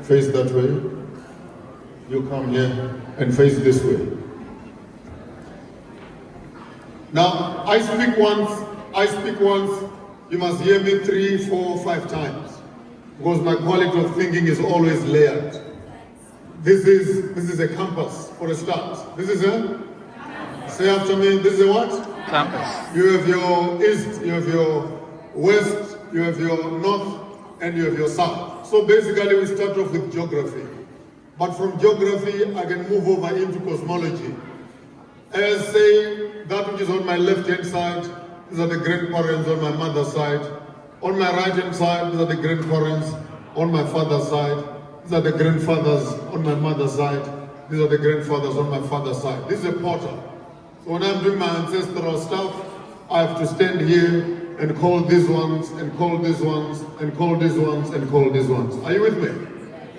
face that way. You come here and face this way. Now, I speak once, you must hear me 3, 4, 5 times. Because my quality of thinking is always layered. This is a compass for a start. This is a, say after me, this is a what? Compass. You have your east, you have your west, you have your north, and you have your south. So basically we start off with geography. But from geography, I can move over into cosmology. As say, that which is on my left-hand side, these are the grandparents on my mother's side. On my right-hand side, these are the grandparents on my father's side. These are the grandfathers on my mother's side. These are the grandfathers on my father's side. This is a portal. So when I'm doing my ancestral stuff, I have to stand here and call these ones, and call these ones, and call these ones, and call these ones. Are you with me?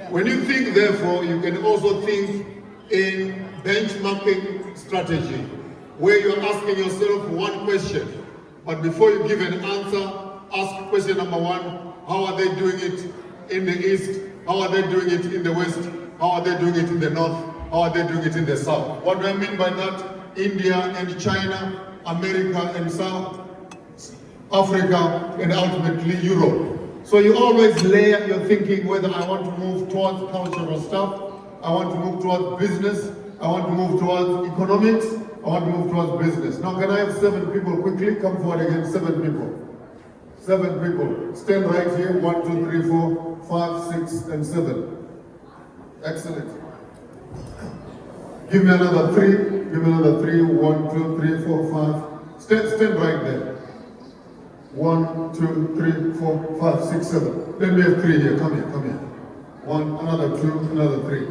When you think, therefore, you can also think in benchmarking strategy, where you're asking yourself one question, but before you give an answer, ask question number 1, how are they doing it in the east? How are they doing it in the west? How are they doing it in the north? How are they doing it in the south? What do I mean by that? India and China, America and South Africa, and ultimately Europe. So you always layer your thinking whether I want to move towards cultural stuff, I want to move towards business, I want to move towards economics, I want to move towards business. Now can I have 7 people quickly? Come forward again, 7 people. 7 people. Stand right here. 1, 2, 3, 4, 5, 6, and 7. Excellent. Give me another 3. Give me another 3. 1, 2, 3, 4, 5. Stand right there. 1, 2, 3, 4, 5, 6, 7. Then we have 3 here. Come here. Come here. 1, another 2, another 3.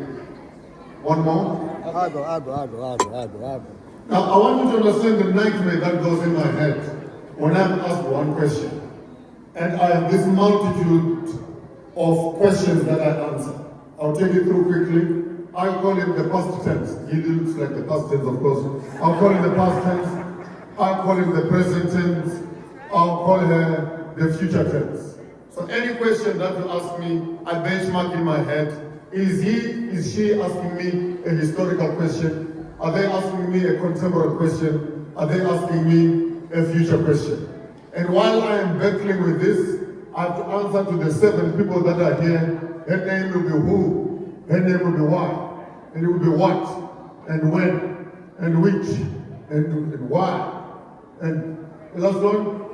One more. I go. Now I want you to understand the nightmare that goes in my head when I'm asked one question. And I have this multitude of questions that I answer. I'll take you through quickly. I call it the past tense. He looks like the past tense, of course. I'll call it the past tense. I'll call it the present tense. I'll call her the future tense. So any question that you ask me, I benchmark in my head. Is she asking me a historical question? Are they asking me a contemporary question? Are they asking me a future question? And while I am battling with this, I have to answer to the 7 people that are here. Her name will be who, her name will be why, and it will be what, and when, and which, and why, and the last one,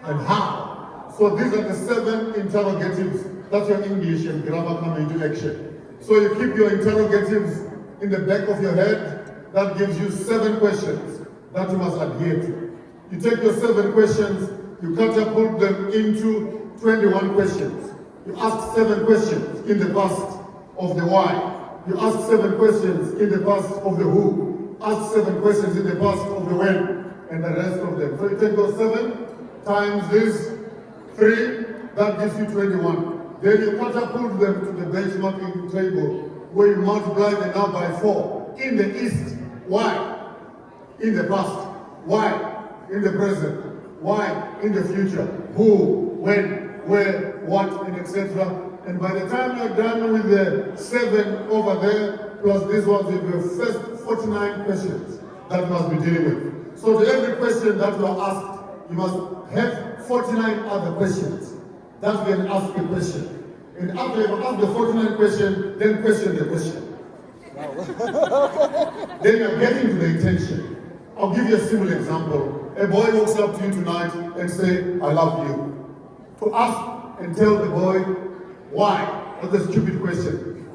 and how. So these are the 7 interrogatives. That's your English and grammar coming into action. So you keep your interrogatives in the back of your head. That gives you 7 questions that you must adhere to. You take your 7 questions, you catapult them into 21 questions. You ask 7 questions in the past of the why. You ask 7 questions in the past of the who. Ask 7 questions in the past of the when, and the rest of them. So you take those 7 times this 3, that gives you 21. Then you catapult them to the benchmarking table, where you multiply them now by 4. In the east, why? In the past, why? In the present, why? In the future, who, when, where, what, and etc. And by the time you're done with the 7 over there, plus this one, you have your first 49 questions that you must be dealing with. So to every question that you are asked, you must have 49 other questions that you can ask a question. And after you ask the 49 question, then question the question. Then you're getting to the intention. I'll give you a simple example. A boy walks up to you tonight and say, I love you. To ask and tell the boy why. That's a stupid question.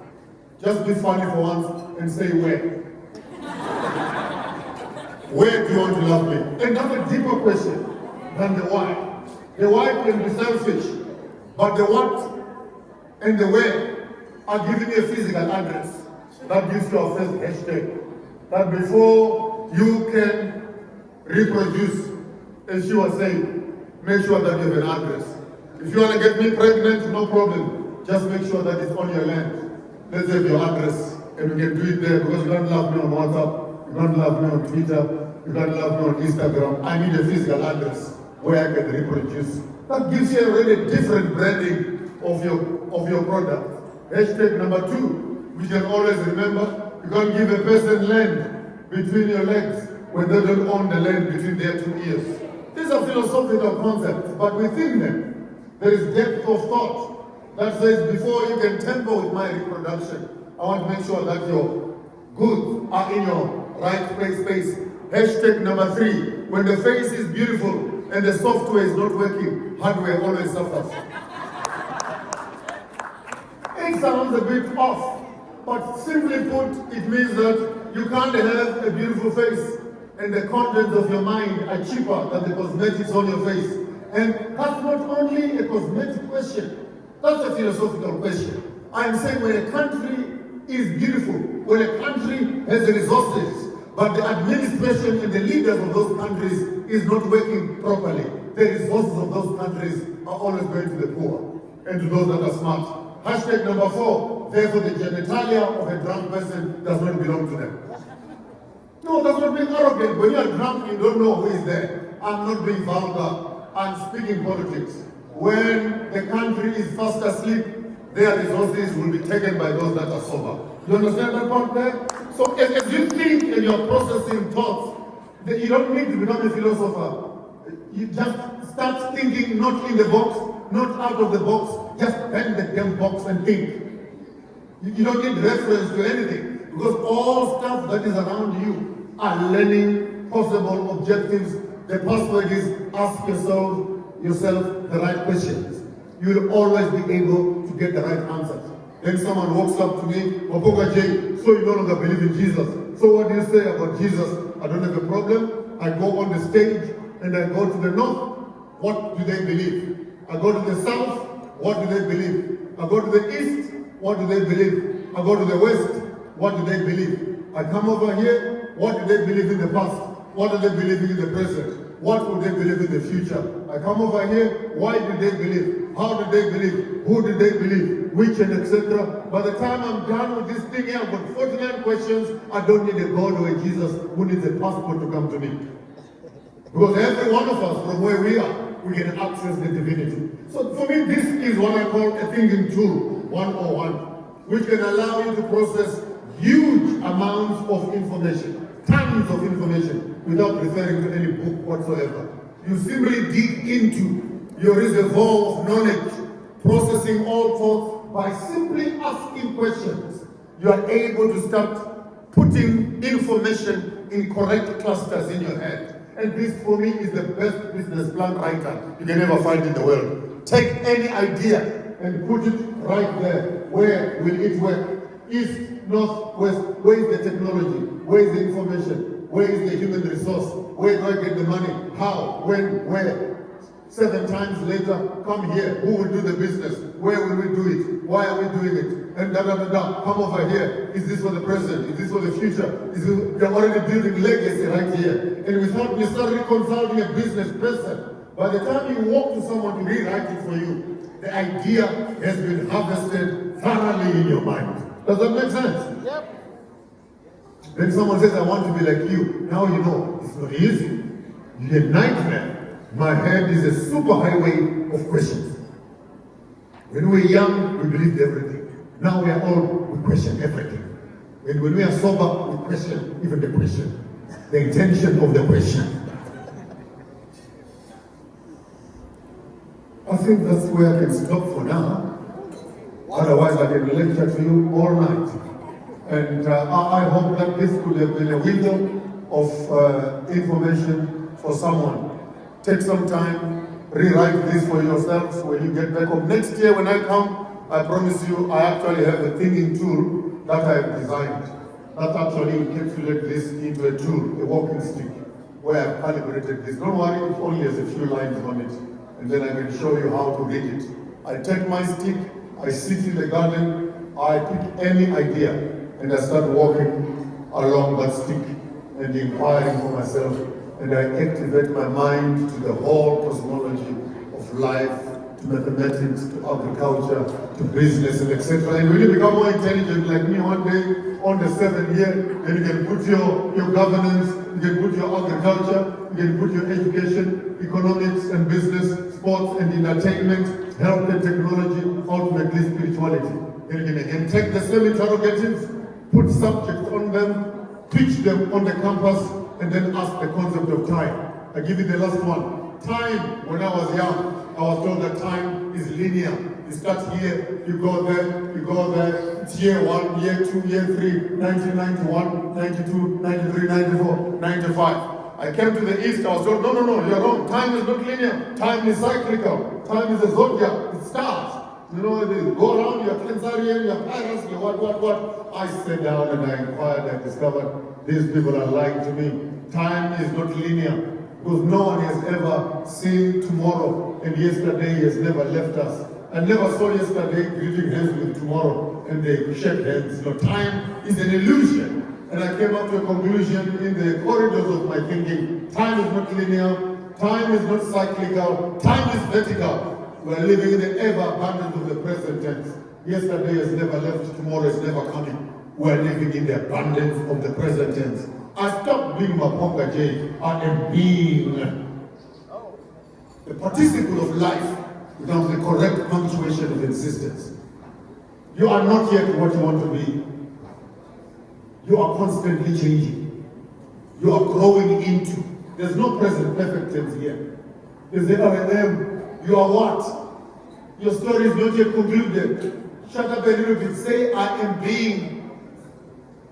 Just be funny for once and say where. Where do you want to love me? And that's a deeper question than the why. The why can be selfish, but the what and the where are giving you a physical address. That gives you a first hashtag. That before you can reproduce, as she was saying, make sure that you have an address. If you want to get me pregnant, no problem. Just make sure that it's on your land. Let's have your address, and we can do it there, because you don't love me on WhatsApp, you don't love me on Twitter, you don't love me on Instagram. I need a physical address where I can reproduce. That gives you a really different branding of your product. Hashtag number 2, we can always remember, you can't give a person land between your legs when they don't own the land between their 2 ears. These are philosophical concepts, but within them, there is depth of thought that says, before you can tamper with my reproduction, I want to make sure that your goods are in your right space. Hashtag number 3, when the face is beautiful and the software is not working, hardware always suffers. It sounds a bit off, but simply put, it means that you can't have a beautiful face and the contents of your mind are cheaper than the cosmetics on your face. And that's not only a cosmetic question, that's a philosophical question. I'm saying when a country is beautiful, when a country has the resources, but the administration and the leaders of those countries is not working properly, the resources of those countries are always going to the poor and to those that are smart. Hashtag number 4, therefore the genitalia of a drunk person does not belong to them. No, that's not being arrogant. When you are drunk, you don't know who is there. I'm not being vulgar. I'm speaking politics. When the country is fast asleep, their resources will be taken by those that are sober. You understand that part there? So as you think and you're processing thoughts, you don't need to become a philosopher. You just start thinking not in the box, not out of the box. Just bend the damn box and think. You don't need reference to anything, because all stuff that is around you are learning possible objectives. The password is ask yourself the right questions. You will always be able to get the right answers. Then someone walks up to me, Maponga J, so you no longer believe in Jesus. So what do you say about Jesus? I don't have a problem. I go on the stage and I go to the north. What do they believe? I go to the south. What do they believe? I go to the east. What do they believe? I go to the west. What do they believe? I come over here. What do they believe in the past? What do they believe in the present? What would they believe in the future? I come over here. Why do they believe? How do they believe? Who do they believe? Which and etc. By the time I'm done with this thing here, I've got 49 questions. I don't need a God or a Jesus who needs a passport to come to me. Because every one of us, from where we are, we can access the divinity. So for me, this is what I call a thinking tool, 101, which can allow you to process huge amounts of information, tons of information, without referring to any book whatsoever. You simply dig into your reservoir of knowledge, processing all thoughts by simply asking questions. You are able to start putting information in correct clusters in your head. And this, for me, is the best business plan writer you can ever find in the world. Take any idea and put it right there. Where will it work? East, north, west. Where is the technology? Where is the information? Where is the human resource? Where do I get the money? How? When? Where? 7 times later, come here. Who will do the business? Where will we do it? Why are we doing it? And come over here. Is this for the present? Is this for the future? You're already building legacy right here. And without necessarily consulting a business person, by the time you walk to someone to rewrite it for you, the idea has been harvested thoroughly in your mind. Does that make sense? Yep. Then someone says, I want to be like you. Now you know, it's not easy. You're a nightmare. My head is a super highway of questions. When we were young, we believed everything. Now we are old, we question everything. And when we are sober, we question even the question, the intention of the question. I think that's where I can stop for now. Otherwise, I can lecture to you all night. And I hope that this could have been a window of information for someone. Take some time, rewrite this for yourselves when you get back home. Next year when I come, I promise you, I actually have a thinking tool that I have designed. That actually encapsulates this into a tool, a walking stick, where I've calibrated this. Don't worry, it only has a few lines on it. And then I can show you how to read it. I take my stick, I sit in the garden, I pick any idea, and I start walking along that stick and inquiring for myself. And I activate my mind to the whole cosmology of life, to mathematics, to agriculture, to business, and etc. And when you become more intelligent like me one day, on the 7th year, then you can put your governance, you can put your agriculture, you can put your education, economics and business, sports and entertainment, health and technology, ultimately spirituality. And take the same interrogatives, put subjects on them, teach them on the campus, and then ask the concept of time. I give you the last one. Time, when I was young, I was told that time is linear. You start here, you go there, it's year 1, year 2, year 3, 1991, 92, 93, 94, 95. I came to the east, I was told, no, you're wrong. Time is not linear. Time is cyclical. Time is a zodiac. It starts. You know, they go around, your Cancerian, your Paris, your what. I sat down and I inquired, I discovered these people are lying to me. Time is not linear. Because no one has ever seen tomorrow, and yesterday has never left us. I never saw yesterday greeting hands with tomorrow, and they shake hands. No, time is an illusion. And I came up to a conclusion in the corridors of my thinking. Time is not linear, time is not cyclical, time is vertical. We are living in the ever-abundance of the present tense. Yesterday has never left, tomorrow is never coming. We are living in the abundance of the present tense. I stopped being Maponga J. I am being. The participle of life becomes the correct punctuation of existence. You are not yet what you want to be. You are constantly changing. You are growing into. There's no present perfect tense here. There's the I am. You are what? Your story is not yet concluded. Shut up a little bit. Say, I am being.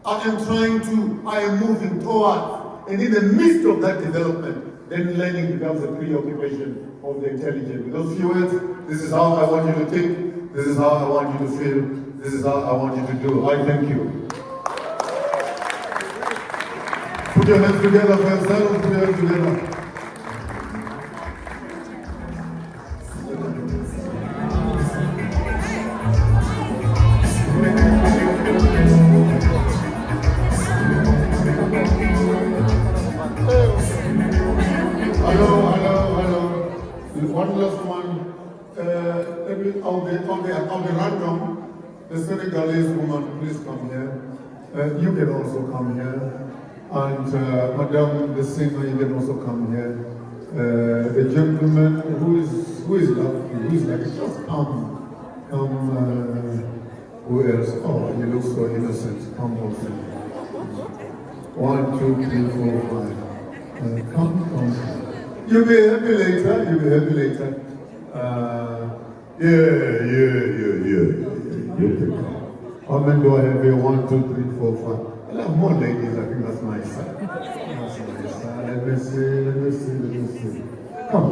I am trying to. I am moving toward. And in the midst of that development, then learning becomes a preoccupation of the intelligent. With those few words, this is how I want you to think. This is how I want you to feel. This is how I want you to do. I thank you. Put your hands together for yourselves. Put your hands together. Hello. One last one. I'll be random. The Senegalese woman, please come here. You can also come here. And Madame the singer, you can also come here. The gentleman who is like, just come. Who else? Oh, you look so innocent. Come also. 1, 2, 3, 4, 5. Come. You'll be happy later. Yeah. You can come. How many do I have here? 1, 2, 3, 4, 5. I have more ladies, I think that's my side. Let me see. Come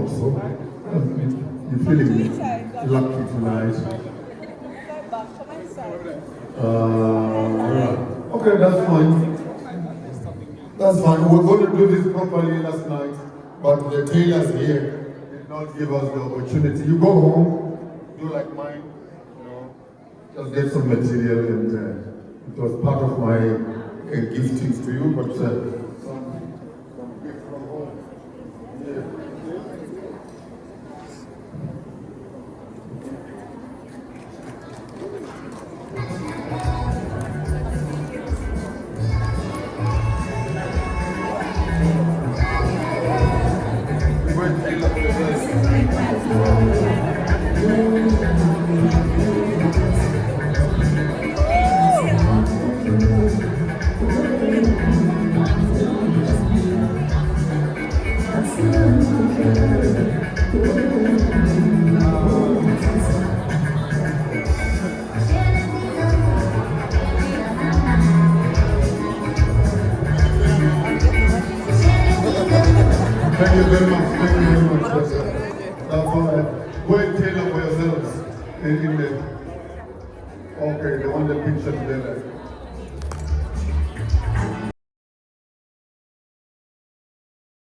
also. You're feeling lucky tonight. Okay, that's fine. We're going to do this properly last night, but the tailors here did not give us the opportunity. You go home, do like mine, just get some material, and it was part of my gifting to you, but some gift from home. Thank you very much. That's all right. Go and tailor for yourselves. Okay, they want the picture together.